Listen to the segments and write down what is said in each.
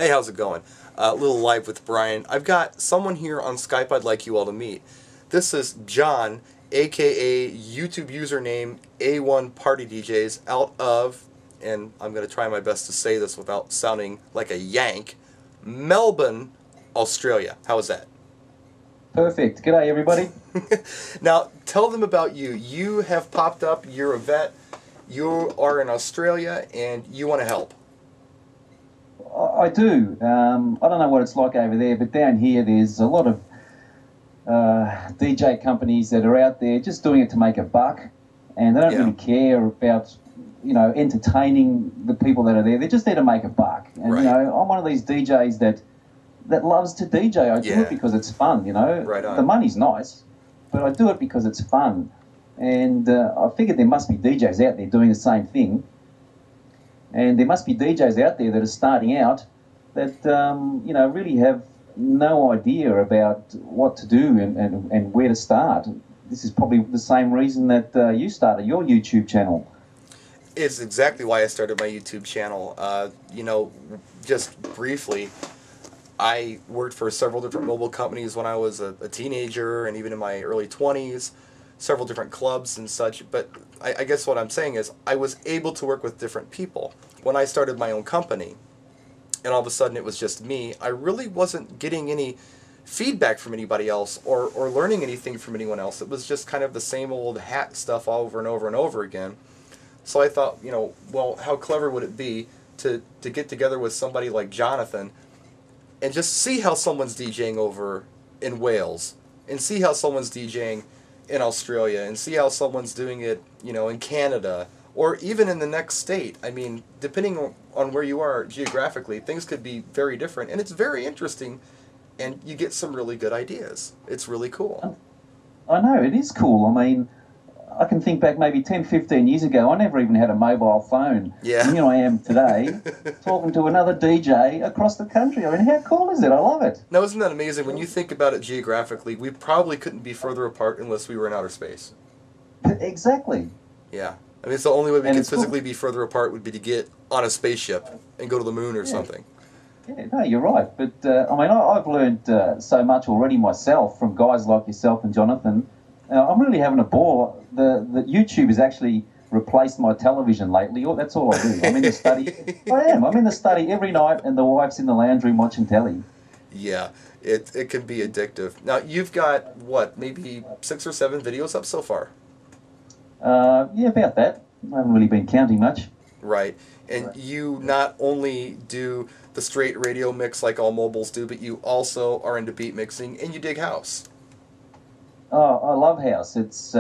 Hey, how's it going? A little live with Brian. I've got someone here on Skype I'd like you all to meet. This is John, aka YouTube username A1partydjs, out of, and I'm going to try my best to say this without sounding like a yank, Melbourne, Australia. How is that? Perfect. G'day, everybody. Now, tell them about you. You have popped up, you're a vet, you are in Australia, and you want to help. I do. I don't know what it's like over there, but down here there's a lot of DJ companies that are out there just doing it to make a buck, and they don't really care about, entertaining the people that are there. They're just there to make a buck. And, I'm one of these DJs that loves to DJ. I do it because it's fun, Right on. The money's nice, but I do it because it's fun. And I figured there must be DJs out there doing the same thing. And there must be DJs out there that are starting out that, really have no idea about what to do and where to start. This is probably the same reason that you started your YouTube channel. It's exactly why I started my YouTube channel. Just briefly, I worked for several different mobile companies when I was a teenager and even in my early 20s, several different clubs and such, but I guess what I'm saying is I was able to work with different people. When I started my own company, and all of a sudden it was just me, I really wasn't getting any feedback from anybody else or learning anything from anyone else. It was just kind of the same old hat stuff over and over and over again. So I thought, well, how clever would it be to get together with somebody like Jonathan and just see how someone's DJing over in Wales, and see how someone's DJing in Australia, and see how someone's doing it, in Canada, or even in the next state. I mean, depending on where you are geographically, things could be very different, and it's very interesting, and you get some really good ideas. It's really cool. I know, it is cool. I mean, I can think back maybe 10, 15 years ago, I never even had a mobile phone. Yeah. And here I am today, talking to another DJ across the country. I mean, how cool is it? I love it. Now, isn't that amazing? When you think about it geographically, we probably couldn't be further apart unless we were in outer space. Exactly. Yeah. I mean, it's the only way we could physically be further apart would be to get on a spaceship and go to the moon or something. Yeah, no, you're right. But, I've learned so much already myself from guys like yourself and Jonathan. I'm really having a ball. The YouTube has actually replaced my television lately. That's all I do. I'm in the study. I'm in the study every night, and the wife's in the lounge room watching telly. Yeah, it can be addictive. Now, you've got, what, maybe 6 or 7 videos up so far? Yeah, about that. I haven't really been counting much. Right. And you not only do the straight radio mix like all mobiles do, but you also are into beat mixing, and you dig house. Oh, I love house. It's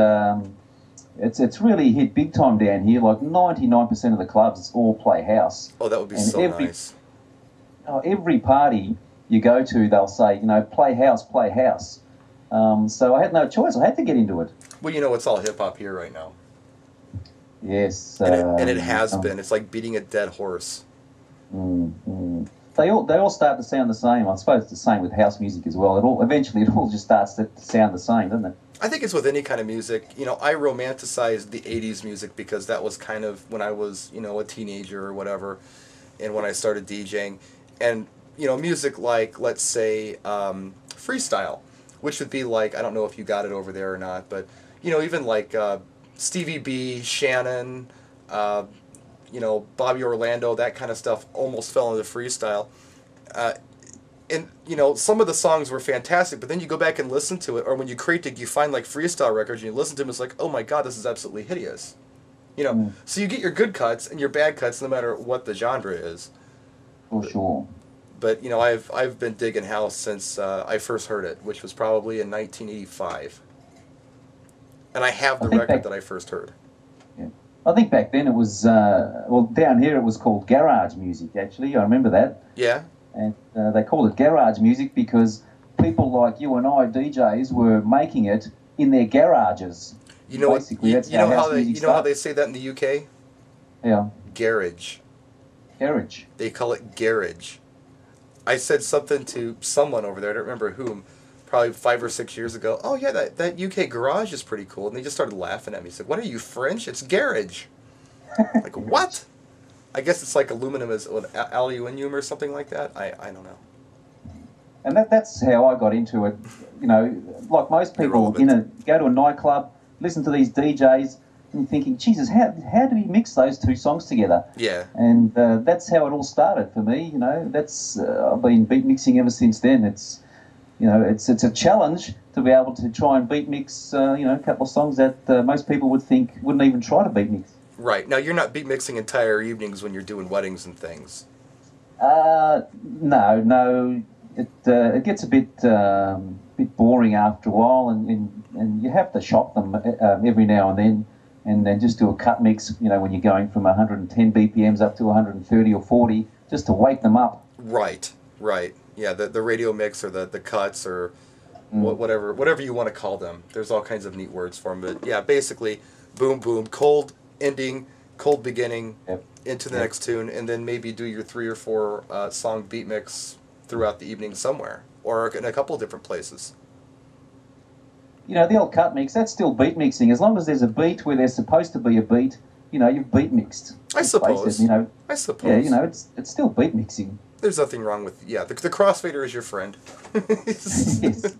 really hit big time down here. Like 99% of the clubs all play house. Oh, that would be so nice. Every party you go to, they'll say, play house, play house. So I had no choice. I had to get into it. Well, it's all hip-hop here right now. Yes. And it has been. It's like beating a dead horse. They all start to sound the same. I suppose it's the same with house music as well. Eventually it all just starts to sound the same, doesn't it? I think it's with any kind of music. I romanticized the 80s music because that was kind of when I was, a teenager or whatever, and when I started DJing. And, music like, let's say, freestyle, which would be like, I don't know if you got it over there or not, but, even like Stevie B, Shannon, Bobby Orlando, that kind of stuff almost fell into freestyle. And, some of the songs were fantastic, but then you go back and listen to it, or when you critique, you find, like, freestyle records, and you listen to them, it's like, oh my god, this is absolutely hideous. So you get your good cuts and your bad cuts no matter what the genre is. For sure. But, I've been digging house since I first heard it, which was probably in 1985. And I have the record that I first heard. Yeah. I think back then it was, down here it was called garage music, actually. I remember that. Yeah. And they called it garage music because people like you and I, DJs, were making it in their garages. Basically, that's how they say that in the UK? Yeah. Garage. Garage. They call it garage. I said something to someone over there, I don't remember whom, probably 5 or 6 years ago. Oh yeah, that UK garage is pretty cool. And they just started laughing at me. Said, "What are you, French? It's garage." Like, what? I guess it's like aluminum is aluminium or something like that. I don't know. And that's how I got into it. You know, like most people, go to a nightclub, listen to these DJs, and you're thinking, Jesus, how do we mix those two songs together? Yeah. And that's how it all started for me. You know, that's I've been beat mixing ever since then. It's it's a challenge to be able to try and beat mix a couple of songs that most people wouldn't even try to beat mix. Right. Now you're not beat mixing entire evenings when you're doing weddings and things. No. It gets a bit boring after a while, and you have to shock them every now and then, and then just do a cut mix. You know, when you're going from 110 BPMs up to 130 or 40, just to wake them up. Right. Yeah, the radio mix or the cuts or whatever you want to call them. There's all kinds of neat words for them, but yeah, basically, boom boom, cold ending, cold beginning, into the next tune, and then maybe do your 3 or 4 song beat mix throughout the evening somewhere, or in a couple of different places. You know, the old cut mix, that's still beat mixing. As long as there's a beat where there's supposed to be a beat, you've beat mixed. I suppose. I suppose. Yeah, it's still beat mixing. There's nothing wrong with, the crossfader is your friend. Yes.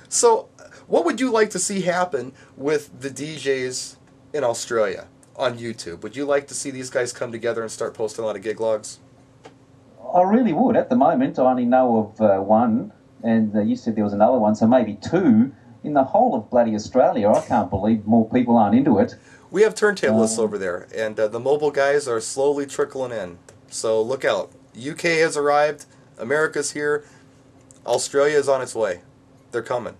So, what would you like to see happen with the DJs in Australia on YouTube? Would you like to see these guys come together and start posting a lot of gig logs? I really would. At the moment, I only know of one, and you said there was another one, so maybe 2 in the whole of bloody Australia. I can't believe more people aren't into it. We have turntablists over there, and the mobile guys are slowly trickling in. So look out. UK has arrived. America's here. Australia is on its way. They're coming.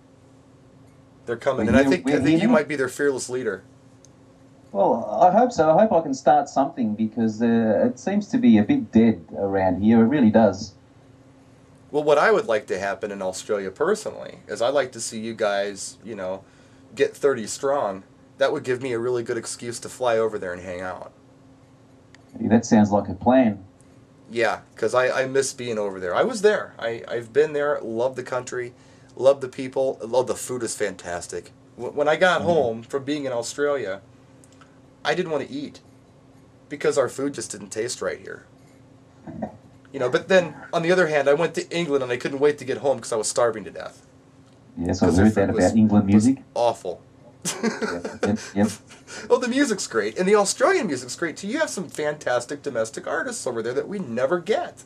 And I think you might be their fearless leader. Well, I hope so. I hope I can start something, because it seems to be a bit dead around here. It really does. Well, what I would like to happen in Australia personally is I'd like to see you guys, get 30 strong. That would give me a really good excuse to fly over there and hang out. That sounds like a plan. Yeah, because I miss being over there. I was there. I've been there, love the country, love the people, love the food is fantastic. When I got home from being in Australia, I didn't want to eat because our food just didn't taste right here. But then, on the other hand, I went to England and I couldn't wait to get home because I was starving to death. Yes, I heard that about England music. Awful. Yep. Oh, the music's great. And the Australian music's great, too. You have some fantastic domestic artists over there that we never get.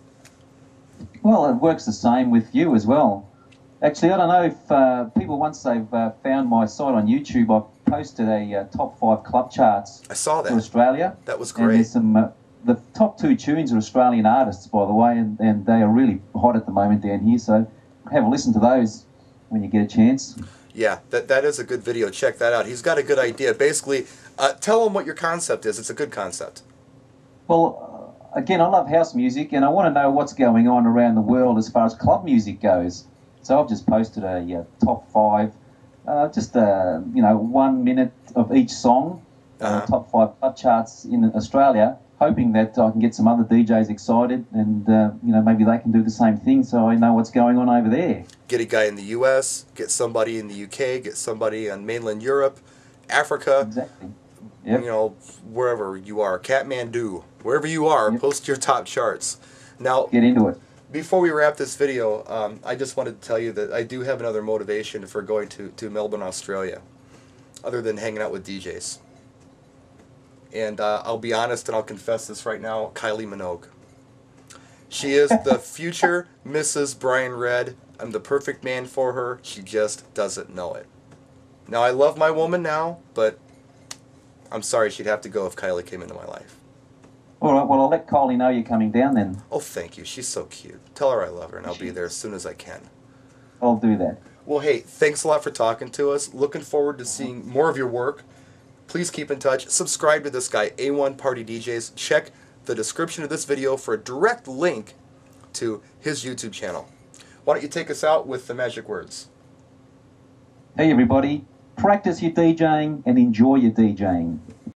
Well, it works the same with you as well. Actually, I don't know if people, once they've found my site on YouTube, I've posted a top 5 club charts. I saw that. For Australia. That was great. And there's some... the top 2 tunes are Australian artists, by the way, and they are really hot at the moment down here, so have a listen to those when you get a chance. Yeah, that is a good video. Check that out. He's got a good idea. Basically, tell him what your concept is. It's a good concept. Well, again, I love house music, and I want to know what's going on around the world as far as club music goes. So I've just posted a top 5, just 1 minute of each song, top 5 club charts in Australia, hoping that I can get some other DJs excited, and maybe they can do the same thing, so I know what's going on over there. Get a guy in the US, get somebody in the UK, get somebody on mainland Europe, Africa. Exactly. Yep. Wherever you are, Kathmandu, wherever you are, post your top charts. Now, get into it. Before we wrap this video, I just wanted to tell you that I do have another motivation for going to Melbourne, Australia, other than hanging out with DJs. And I'll be honest and I'll confess this right now, Kylie Minogue. She is the future Mrs. Brian Red. I'm the perfect man for her. She just doesn't know it. Now, I love my woman now, but I'm sorry she'd have to go if Kylie came into my life. All right, well, I'll let Kylie know you're coming down then. Oh, thank you. She's so cute. Tell her I love her, and I'll be there as soon as I can. I'll do that. Well, hey, thanks a lot for talking to us. Looking forward to seeing more of your work. Please keep in touch. Subscribe to this guy, A1partydjs. Check the description of this video for a direct link to his YouTube channel. Why don't you take us out with the magic words? Hey, everybody. Practice your DJing and enjoy your DJing.